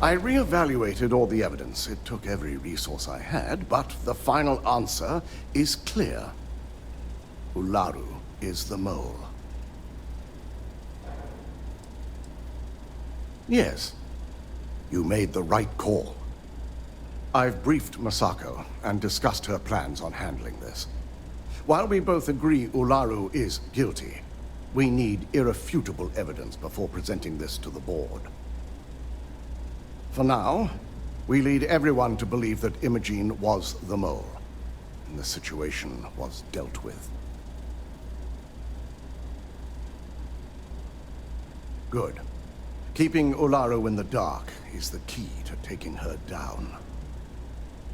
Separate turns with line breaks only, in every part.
I reevaluated all the evidence. It took every resource I had, but the final answer is clear. Ularu is the mole. Yes, you made the right call. I've briefed Masako and discussed her plans on handling this. While we both agree Ularu is guilty, we need irrefutable evidence before presenting this to the board. For now, we lead everyone to believe that Imogene was the mole, and the situation was dealt with. Good. Keeping Ularu in the dark is the key to taking her down.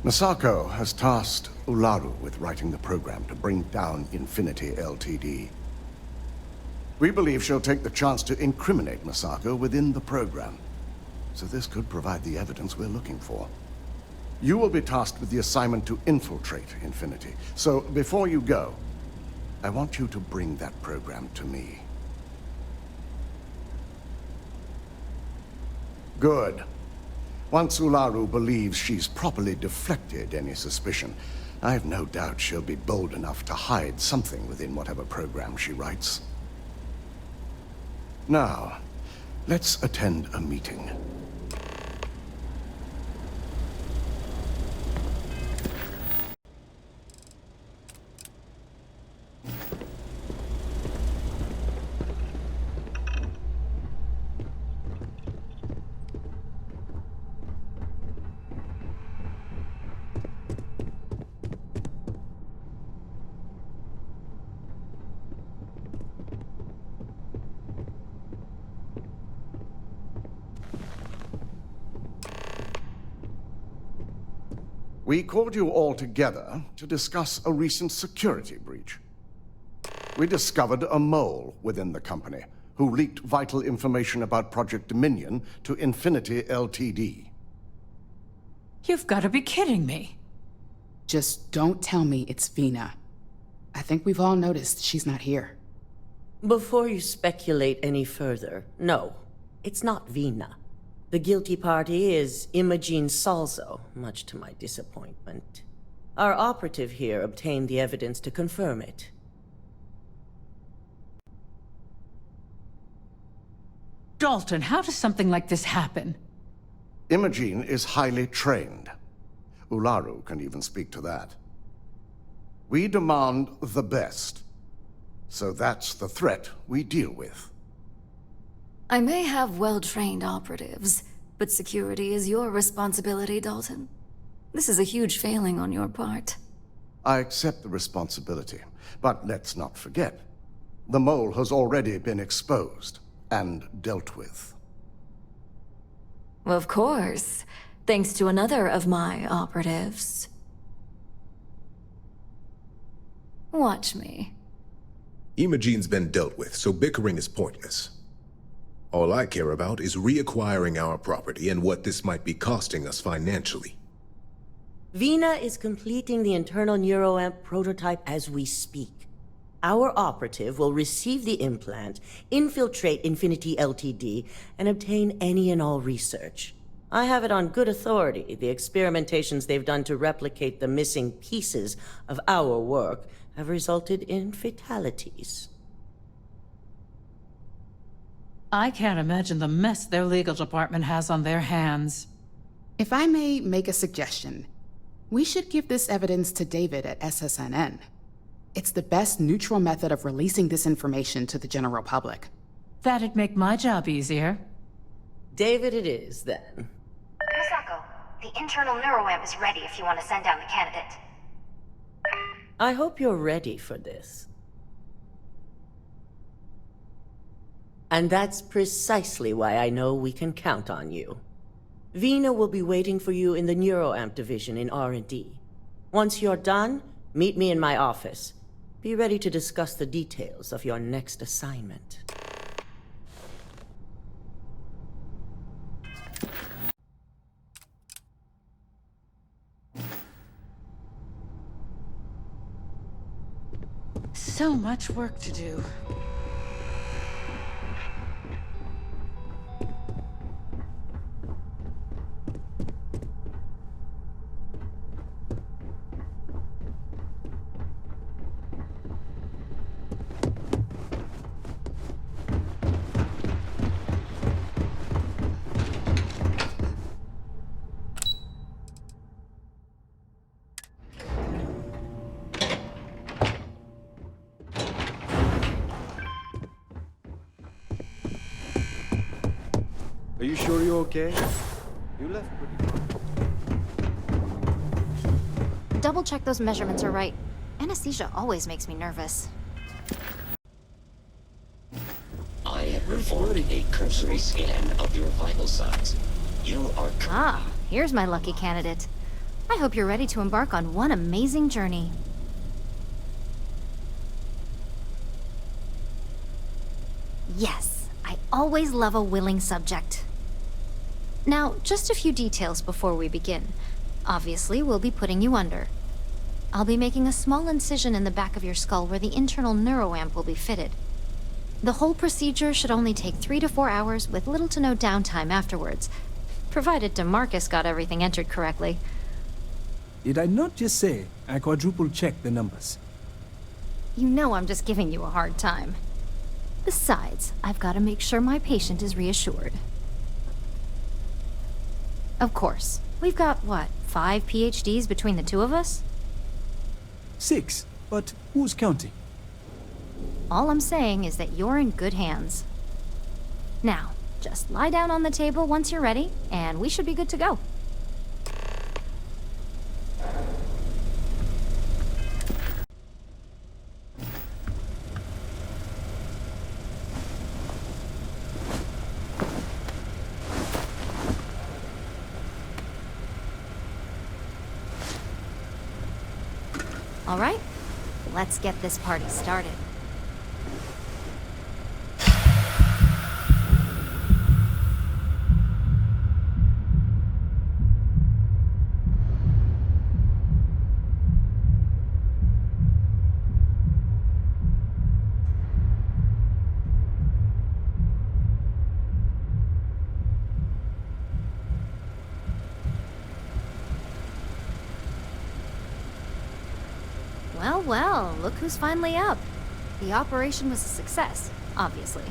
Masako has tasked Ularu with writing the program to bring down Infinity Ltd. We believe she'll take the chance to incriminate Masako within the program, so this could provide the evidence we're looking for. You will be tasked with the assignment to infiltrate Infinity, so before you go, I want you to bring that program to me. Good. Once Ularu believes she's properly deflected any suspicion, I have no doubt she'll be bold enough to hide something within whatever program she writes. Now, let's attend a meeting. We called you all together to discuss a recent security breach. We discovered a mole within the company who leaked vital information about Project Dominion to Infinity Ltd.
You've got to be kidding me.
Just don't tell me it's Vina. I think we've all noticed she's not here.
Before you speculate any further, no, it's not Vina. The guilty party is Imogene Salzo, much to my disappointment. Our operative here obtained the evidence to confirm it.
Dalton, how does something like this happen?
Imogene is highly trained. Ularu can even speak to that. We demand the best. So that's the threat we deal with.
I may have well-trained operatives, but security is your responsibility, Dalton. This is a huge failing on your part.
I accept the responsibility, but let's not forget, the mole has already been exposed and dealt with.
Of course, thanks to another of my operatives. Watch me.
Imogene's been dealt with, so bickering is pointless. All I care about is reacquiring our property and what this might be costing us financially.
Vina is completing the internal neuroamp prototype as we speak. Our operative will receive the implant, infiltrate Infinity Ltd, and obtain any and all research. I have it on good authority. The experimentations they've done to replicate the missing pieces of our work have resulted in fatalities.
I can't imagine the mess their legal department has on their hands.
If I may make a suggestion, we should give this evidence to David at SSNN. It's the best neutral method of releasing this information to the general public.
That'd make my job easier.
David it is, then.
Masako, the internal neuroamp is ready if you want to send down the candidate.
I hope you're ready for this. And that's precisely why I know we can count on you. Vina will be waiting for you in the neuroamp division in R&D. Once you're done, meet me in my office. Be ready to discuss the details of your next assignment.
So much work to do.
Are you sure you're okay? You left pretty far.
Double check those measurements are right. Anesthesia always makes me nervous.
I have performed a cursory scan of your vital signs. You are
Ah, here's my lucky candidate. I hope you're ready to embark on one amazing journey. Yes, I always love a willing subject. Now, just a few details before we begin. Obviously, we'll be putting you under. I'll be making a small incision in the back of your skull where the internal neuroamp will be fitted. The whole procedure should only take 3 to 4 hours with little to no downtime afterwards, provided DeMarcus got everything entered correctly.
Did I not just say I quadruple-checked the numbers?
You know I'm just giving you a hard time. Besides, I've got to make sure my patient is reassured. Of course, we've got, what, 5 PhDs between the two of us?
6, but who's counting?
All I'm saying is that you're in good hands. Now, just lie down on the table once you're ready, and we should be good to go. All right, let's get this party started. Well, look who's finally up. The operation was a success, obviously.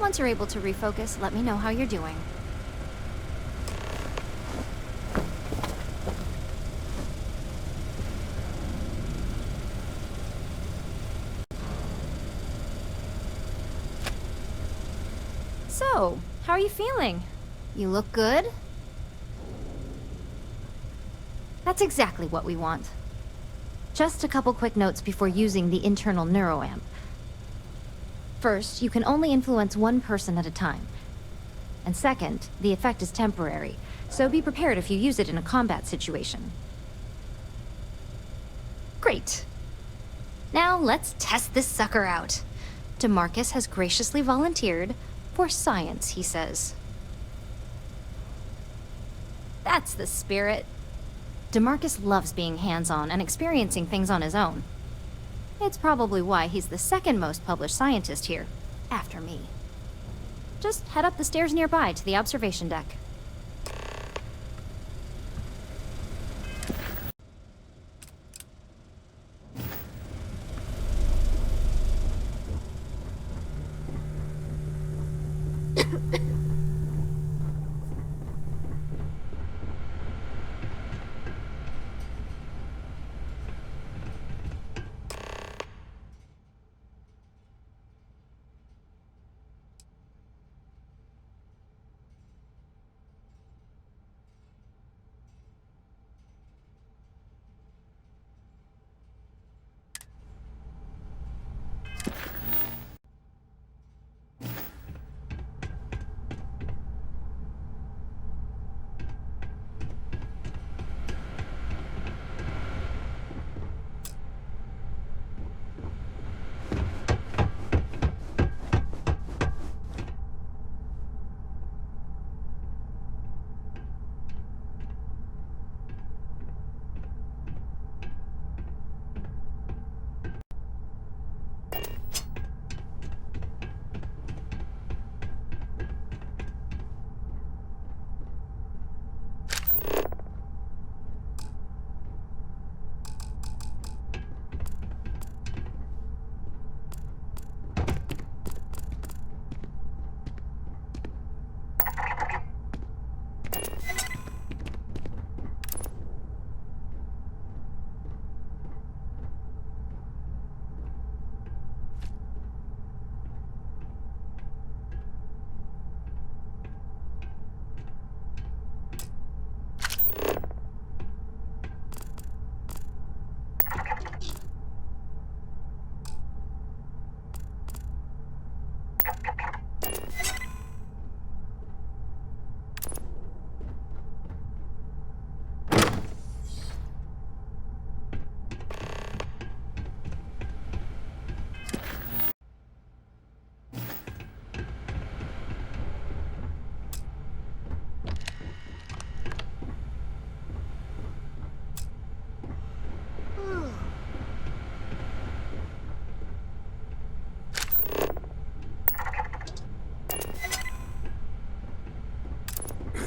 Once you're able to refocus, let me know how you're doing. So, how are you feeling? You look good? That's exactly what we want. Just a couple quick notes before using the internal neuroamp. First, you can only influence one person at a time. And second, the effect is temporary, so be prepared if you use it in a combat situation. Great. Now let's test this sucker out. DeMarcus has graciously volunteered for science, he says. That's the spirit. DeMarcus loves being hands-on and experiencing things on his own. It's probably why he's the second most published scientist here, after me. Just head up the stairs nearby to the observation deck.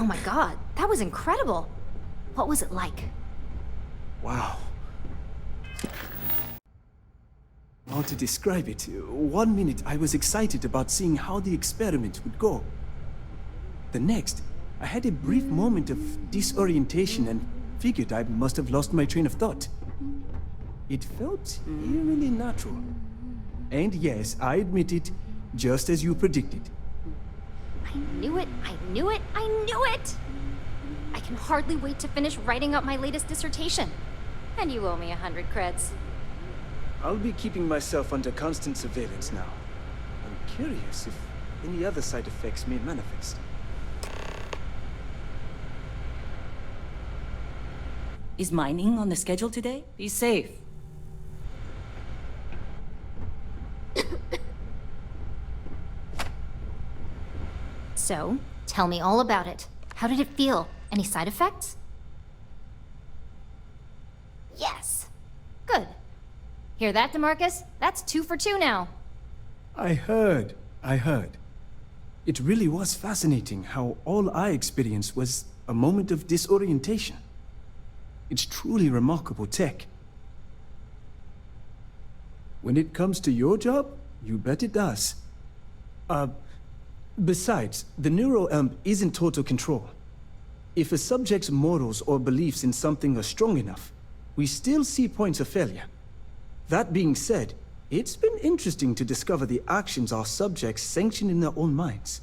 my god, that was incredible. What was it like?
Wow. How to describe it? 1 minute I was excited about seeing how the experiment would go. The next, I had a brief moment of disorientation and figured I must have lost my train of thought. It felt eerily natural. And yes, I admit it, just as you predicted.
I knew it, I knew it, I knew it! I can hardly wait to finish writing up my latest dissertation. And you owe me 100 creds.
I'll be keeping myself under constant surveillance now. I'm curious if any other side effects may manifest.
Is mining on the schedule today?
Be safe.
So, tell me all about it. How did it feel? Any side effects? Yes! Good. Hear that, DeMarcus? That's 2 for 2 now.
I heard. It really was fascinating how all I experienced was a moment of disorientation. It's truly remarkable tech. When it comes to your job, you bet it does. Besides, the neuroamp isn't total control. If a subject's morals or beliefs in something are strong enough, we still see points of failure. That being said, it's been interesting to discover the actions our subjects sanction in their own minds.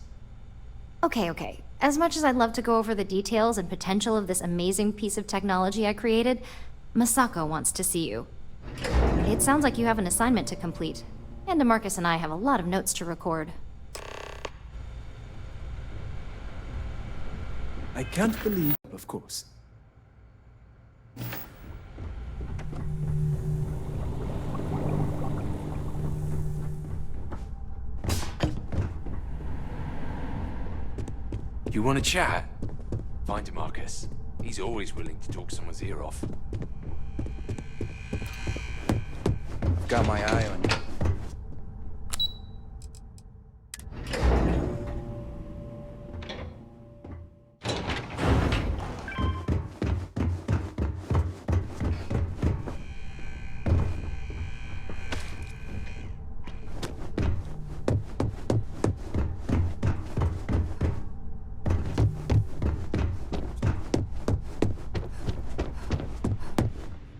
Okay. As much as I'd love to go over the details and potential of this amazing piece of technology I created, Masako wants to see you. It sounds like you have an assignment to complete, and DeMarcus and I have a lot of notes to record.
I can't believe, of course.
You want to chat? Find DeMarcus. He's always willing to talk someone's ear off.
I've got my eye on you.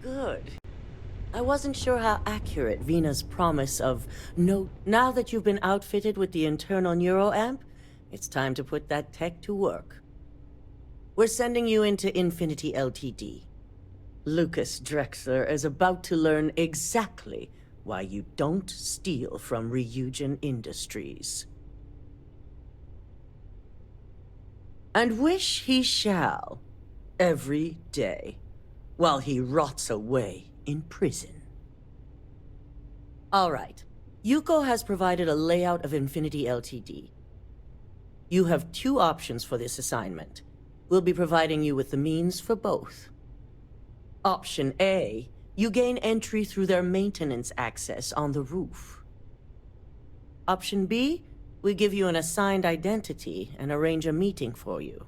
Good. I wasn't sure how accurate Vina's promise of no. Now that you've been outfitted with the internal neuroamp, it's time to put that tech to work. We're sending you into Infinity Ltd. Lucas Drexler is about to learn exactly why you don't steal from Ryujin Industries. And wish he shall, every day, while he rots away in prison. All right. Yuko has provided a layout of Infinity Ltd. You have 2 options for this assignment. We'll be providing you with the means for both. Option A, you gain entry through their maintenance access on the roof. Option B, we give you an assigned identity and arrange a meeting for you.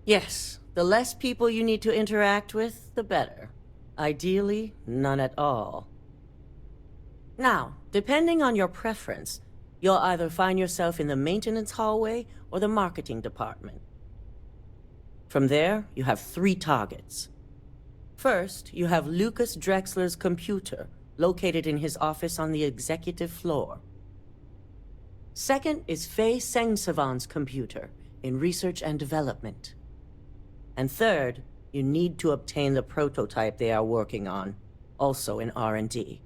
Yes, the less people you need to interact with, the better. Ideally, none at all. Now, depending on your preference, you'll either find yourself in the maintenance hallway or the marketing department. From there, you have 3 targets. First, you have Lucas Drexler's computer, located in his office on the executive floor. Second is Faye Sengsavan's computer, in research and development. And third, you need to obtain the prototype they are working on, also in R&D.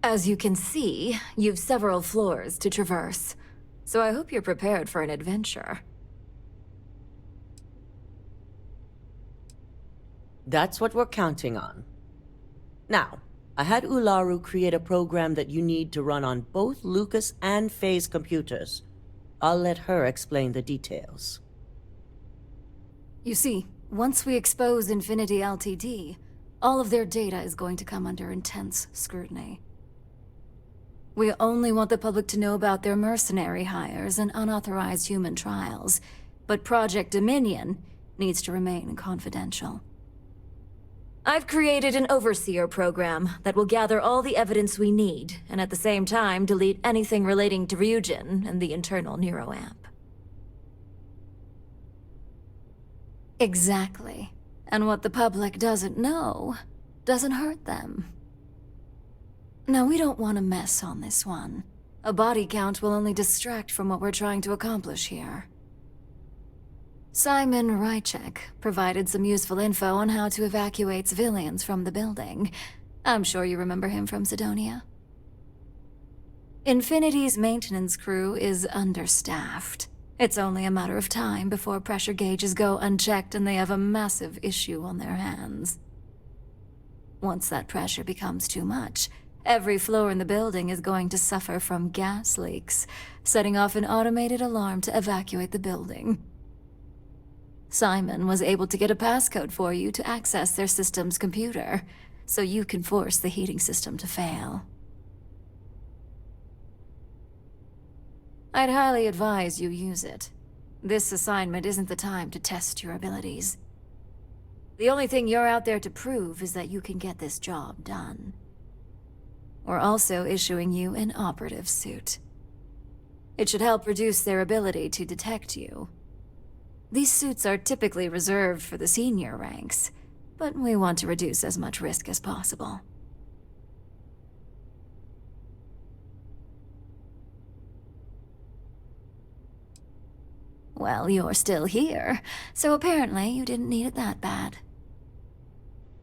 As you can see, you've several floors to traverse, so I hope you're prepared for an adventure.
That's what we're counting on. Now, I had Ularu create a program that you need to run on both Lucas and Faye's computers. I'll let her explain the details.
You see, once we expose Infinity Ltd., All of their data is going to come under intense scrutiny. We only want the public to know about their mercenary hires and unauthorized human trials, but Project Dominion needs to remain confidential. I've created an overseer program that will gather all the evidence we need, and at the same time delete anything relating to Ryujin and the internal neuroamp. Exactly. And what the public doesn't know doesn't hurt them. Now, we don't want to mess on this one. A body count will only distract from what we're trying to accomplish here. Simon Rychek provided some useful info on how to evacuate civilians from the building. I'm sure you remember him from Sidonia. Infinity's maintenance crew is understaffed. It's only a matter of time before pressure gauges go unchecked and they have a massive issue on their hands. Once that pressure becomes too much, every floor in the building is going to suffer from gas leaks, setting off an automated alarm to evacuate the building. Simon was able to get a passcode for you to access their system's computer, so you can force the heating system to fail. I'd highly advise you use it. This assignment isn't the time to test your abilities. The only thing you're out there to prove is that you can get this job done. We're also issuing you an operative suit. It should help reduce their ability to detect you. These suits are typically reserved for the senior ranks, but we want to reduce as much risk as possible. Well, you're still here, so apparently you didn't need it that bad.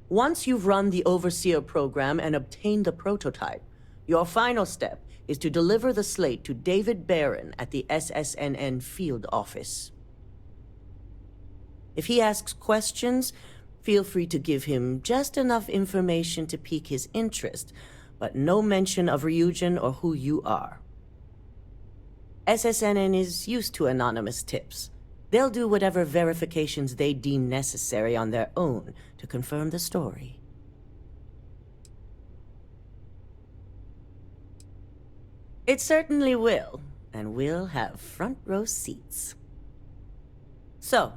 Once you've run the Overseer program and obtained the prototype, your final step is to deliver the slate to David Barron at the SSNN field office. If he asks questions, feel free to give him just enough information to pique his interest, but no mention of Ryujin or who you are. SSNN is used to anonymous tips. They'll do whatever verifications they deem necessary on their own to confirm the story. It certainly will, and we'll have front row seats. So,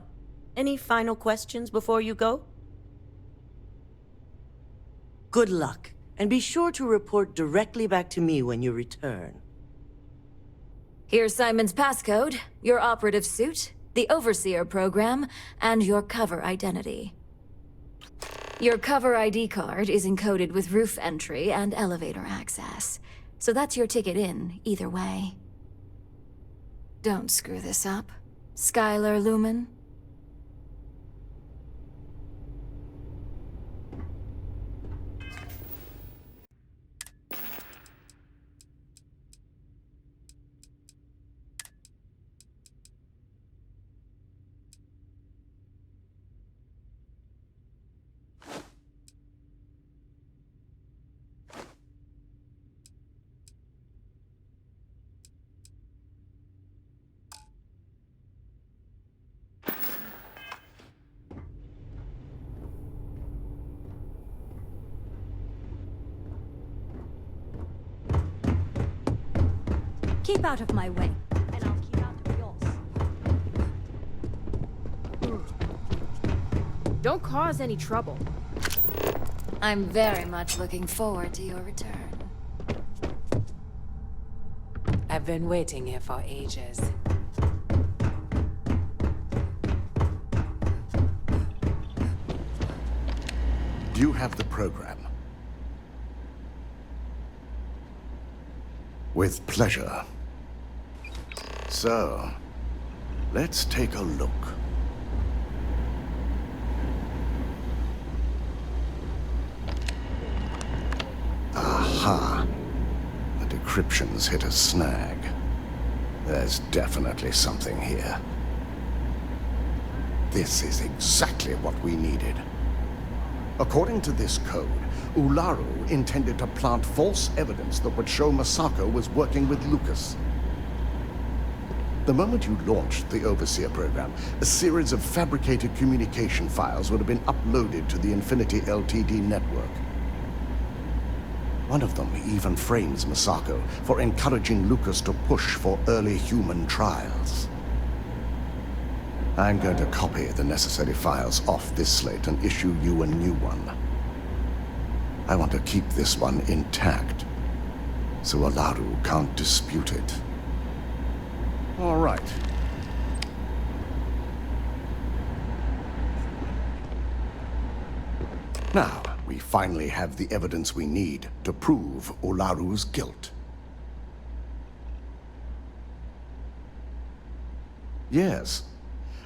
any final questions before you go? Good luck, and be sure to report directly back to me when you return.
Here's Simon's passcode, your operative suit, the Overseer program, and your cover identity. Your cover ID card is encoded with roof entry and elevator access, so that's your ticket in, either way. Don't screw this up, Skylar Lumen.
Keep out of my way, and I'll keep out of yours. Don't cause any trouble.
I'm very much looking forward to your return.
I've been waiting here for ages.
Do you have the program? With pleasure. So, let's take a look. Aha! The decryption's hit a snag. There's definitely something here. This is exactly what we needed. According to this code, Ularu intended to plant false evidence that would show Masako was working with Lucas. The moment you launched the Overseer program, a series of fabricated communication files would have been uploaded to the Infinity LTD network. One of them even frames Misako for encouraging Lucas to push for early human trials. I'm going to copy the necessary files off this slate and issue you a new one. I want to keep this one intact, so Olaru can't dispute it. All right. Now, we finally have the evidence we need to prove Olaru's guilt. Yes.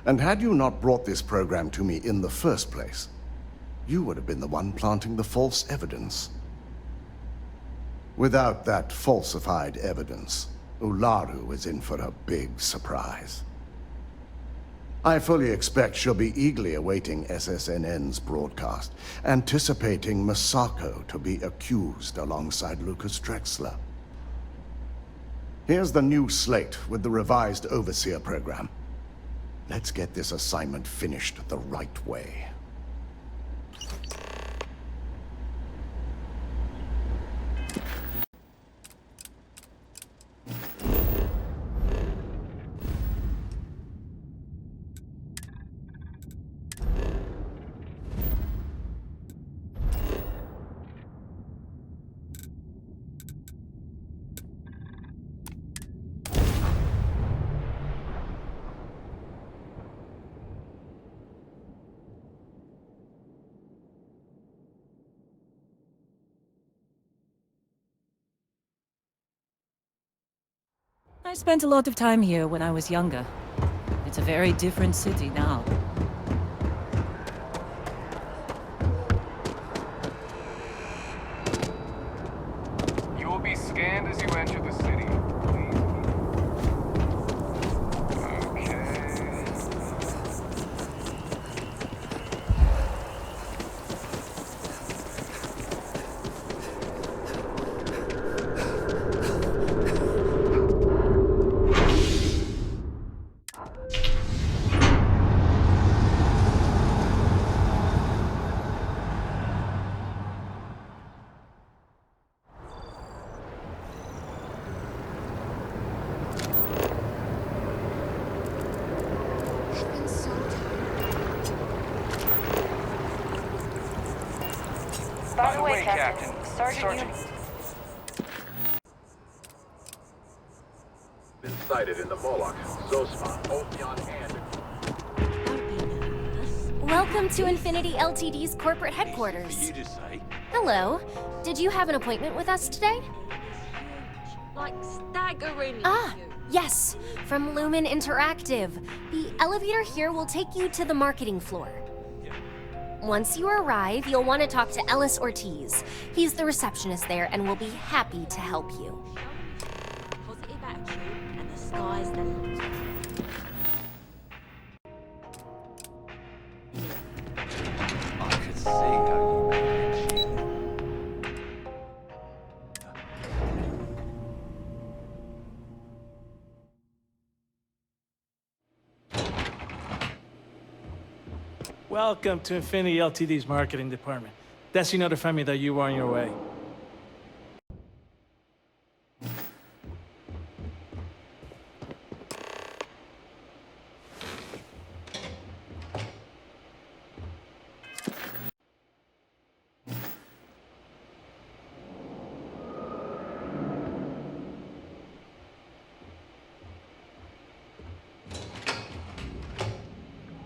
And had you not brought this program to me in the first place, you would have been the one planting the false evidence. Without that falsified evidence, Olaru is in for a big surprise. I fully expect she'll be eagerly awaiting SSNN's broadcast, anticipating Misako to be accused alongside Lucas Drexler. Here's the new slate with the revised Overseer program. Let's get this assignment finished the right way.
I spent a lot of time here when I was younger. It's a very different city now.
You will be scanned as you enter the city.
By the way, Captain, Sergeant.
Been sighted in the Moloch, Zosma, Ophion, and...
Welcome to Infinity LTD's corporate headquarters. Hello. Did you have an appointment with us today?
Like staggering.
Ah, yes. From Lumen Interactive. The elevator here will take you to the marketing floor. Once you arrive, you'll want to talk to Ellis Ortiz. He's the receptionist there and will be happy to help you.
Positive attitude and the sky's the limit.
I could see how you
Welcome to Infinity LTD's marketing department. Desi notified me that you were on your way.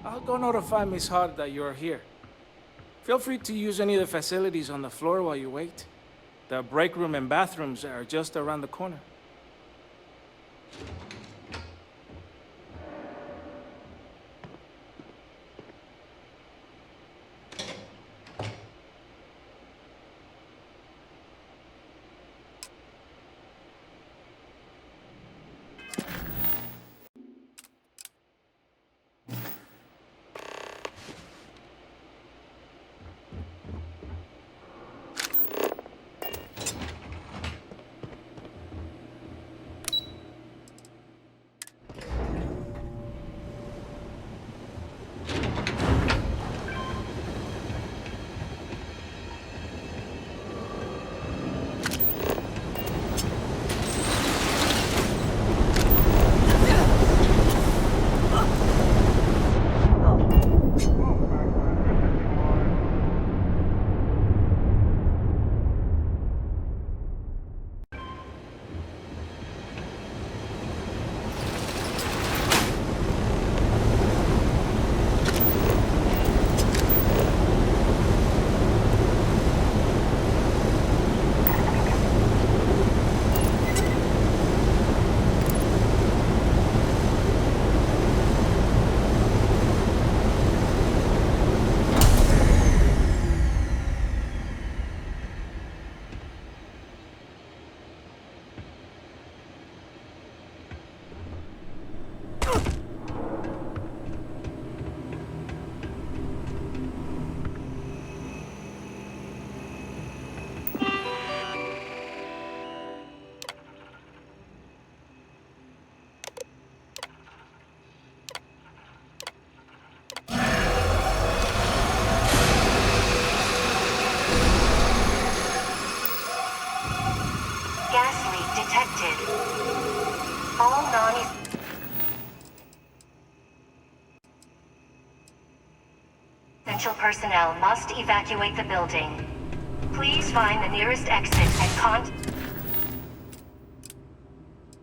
I'll go notify Miss Hart that you're here. Feel free to use any of the facilities on the floor while you wait. The break room and bathrooms are just around the corner.
provincial personnel must evacuate the building. Please find the nearest exit and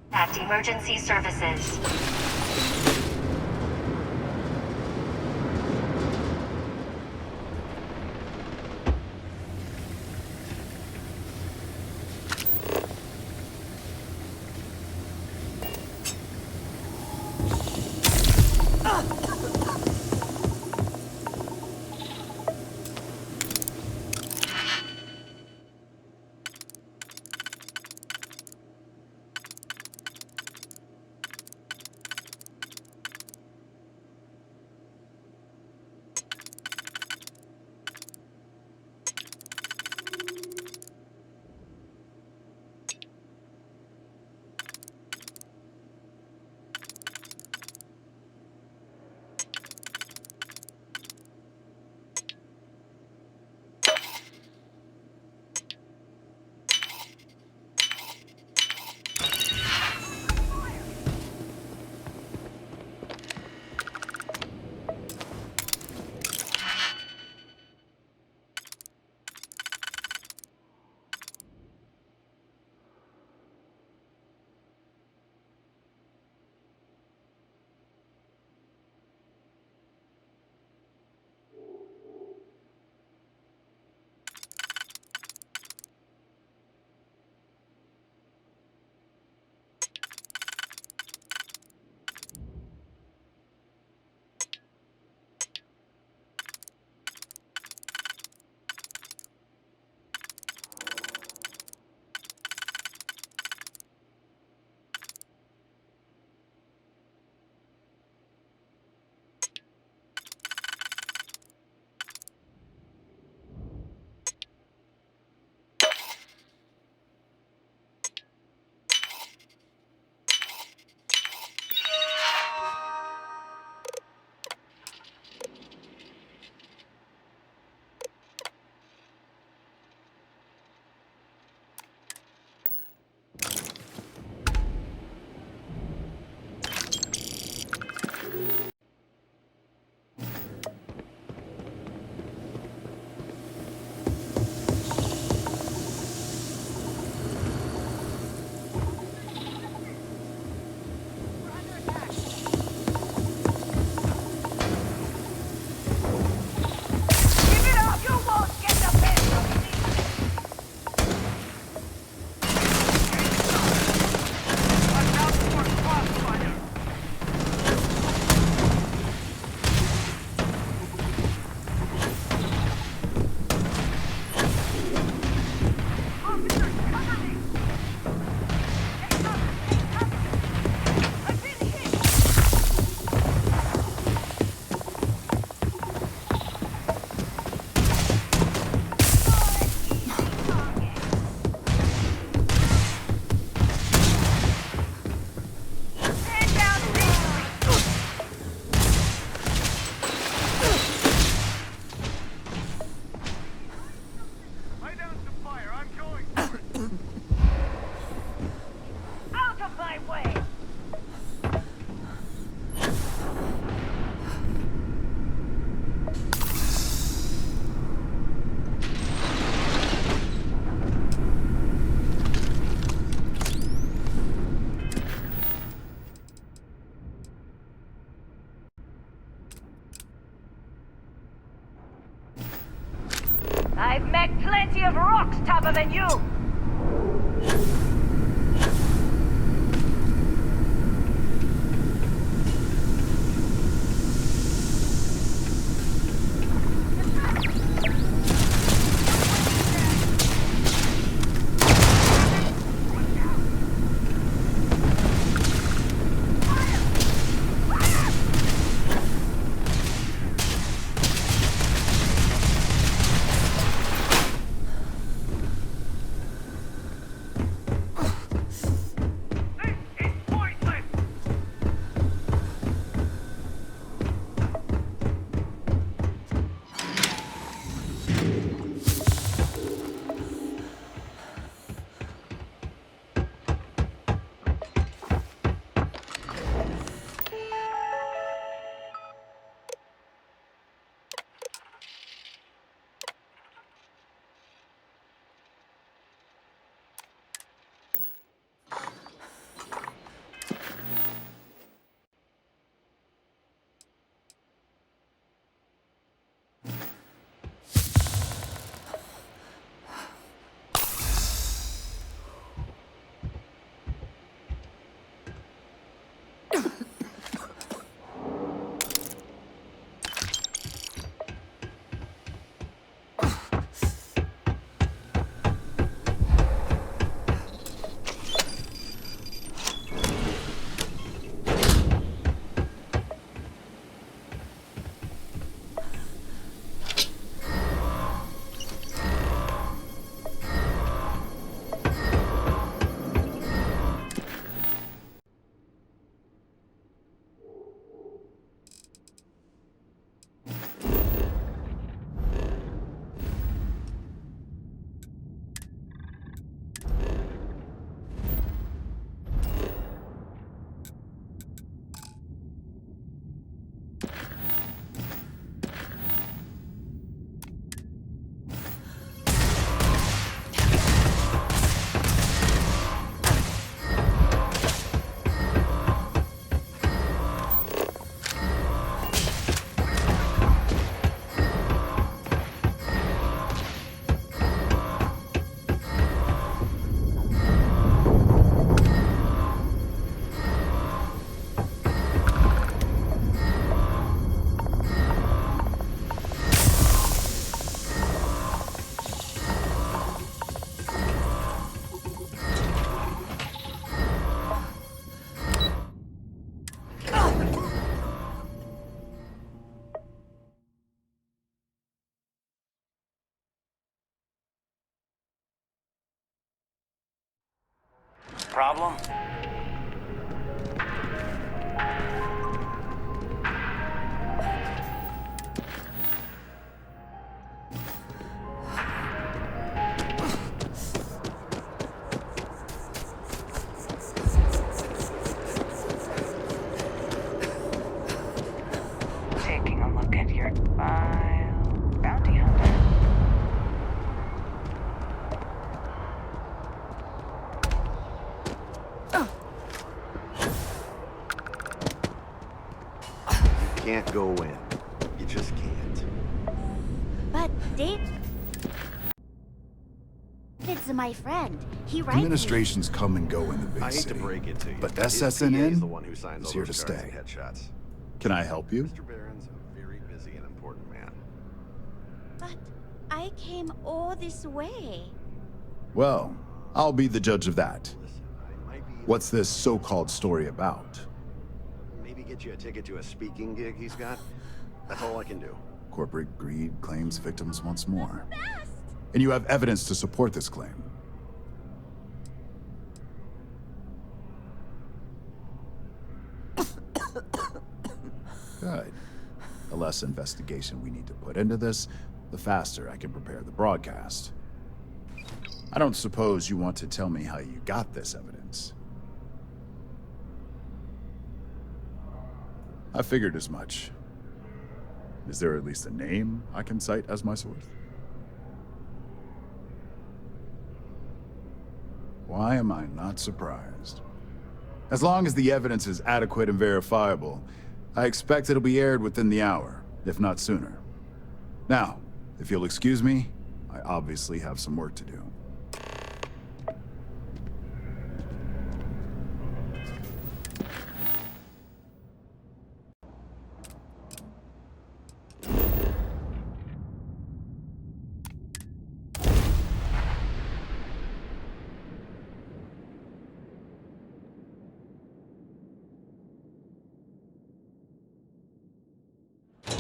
contact emergency services.
I've met plenty of rocks tougher than you!
problem?
Taking a look at your file. Bounty hunter.
Can't go in. You just can't.
But David's my friend. He writes.
Administrations come and go in the big
I hate
city,
to break it to you.
but
His PA is the
SSNN
one who signs
is
all
here to
those cards
stay.
and headshots.
Can I help you?
Mr. Barron's a very busy and important man.
But I came all this way.
Well, I'll be the judge of that. What's this so-called story about?
Maybe get you a ticket to a speaking gig he's got. That's all I can do.
Corporate greed claims victims once more. And you have evidence to support this claim. Good. The less investigation we need to put into this, the faster I can prepare the broadcast. I don't suppose you want to tell me how you got this evidence. I figured as much. Is there at least a name I can cite as my source? Why am I not surprised? As long as the evidence is adequate and verifiable, I expect it'll be aired within the hour, if not sooner. Now, if you'll excuse me, I obviously have some work to do.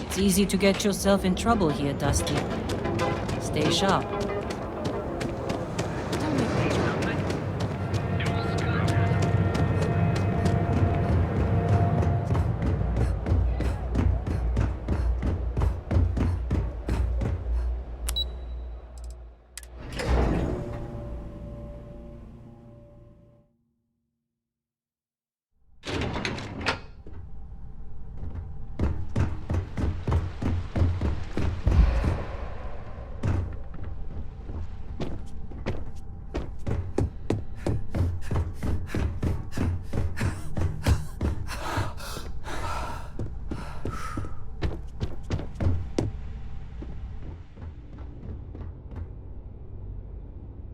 It's easy to get yourself in trouble here, Dusty. Stay sharp.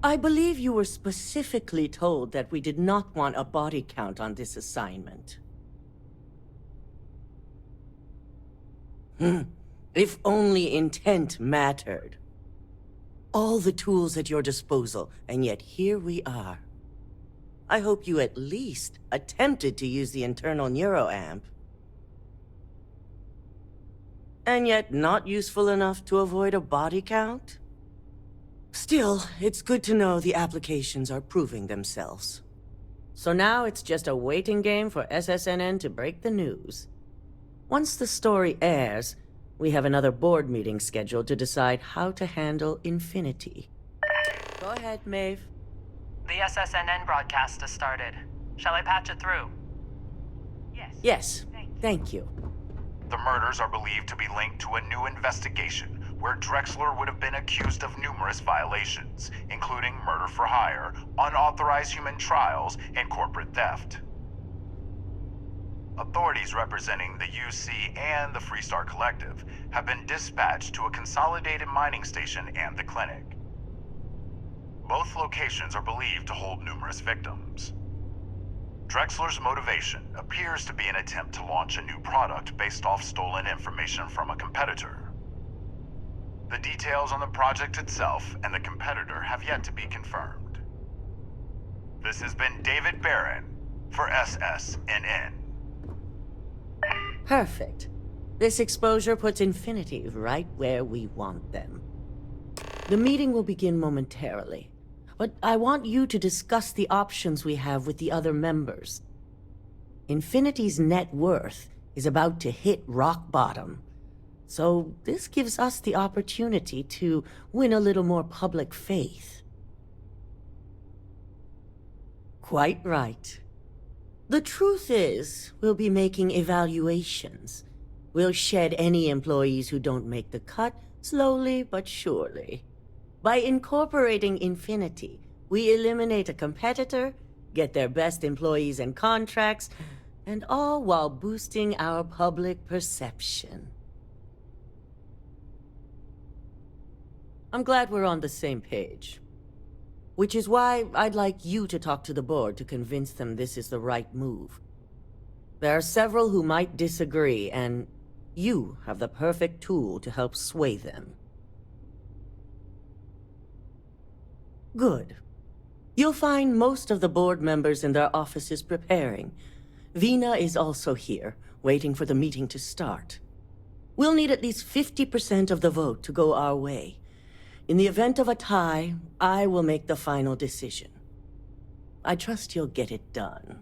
I believe you were specifically told that we did not want a body count on this assignment. If only intent mattered. All the tools at your disposal, and yet here we are. I hope you at least attempted to use the internal neuroamp. And yet not useful enough to avoid a body count? Still, it's good to know the applications are proving themselves. So now it's just a waiting game for SSNN to break the news. Once the story airs, we have another board meeting scheduled to decide how to handle Infinity. Go ahead, Maeve.
The SSNN broadcast has started. Shall I patch it through?
Yes, thank you.
The murders are believed to be linked to a new investigation where Drexler would have been accused of numerous violations, including murder for hire, unauthorized human trials, and corporate theft. Authorities representing the UC and the Freestar Collective have been dispatched to a consolidated mining station and the clinic. Both locations are believed to hold numerous victims. Drexler's motivation appears to be an attempt to launch a new product based off stolen information from a competitor. The details on the project itself and the competitor have yet to be confirmed. This has been David Barron for SSNN.
Perfect. This exposure puts Infinity right where we want them. The meeting will begin momentarily. but I want you to discuss the options we have with the other members. Infinity's net worth is about to hit rock bottom, so this gives us the opportunity to win a little more public faith. Quite right. The truth is, we'll be making evaluations. We'll shed any employees who don't make the cut, slowly but surely. By incorporating Infinity, we eliminate a competitor, get their best employees and contracts, and all while boosting our public perception. I'm glad we're on the same page. Which is why I'd like you to talk to the board to convince them this is the right move. There are several who might disagree, and you have the perfect tool to help sway them. Good. You'll find most of the board members in their offices preparing. Vina is also here, waiting for the meeting to start. We'll need at least 50% of the vote to go our way. In the event of a tie, I will make the final decision. I trust you'll get it done.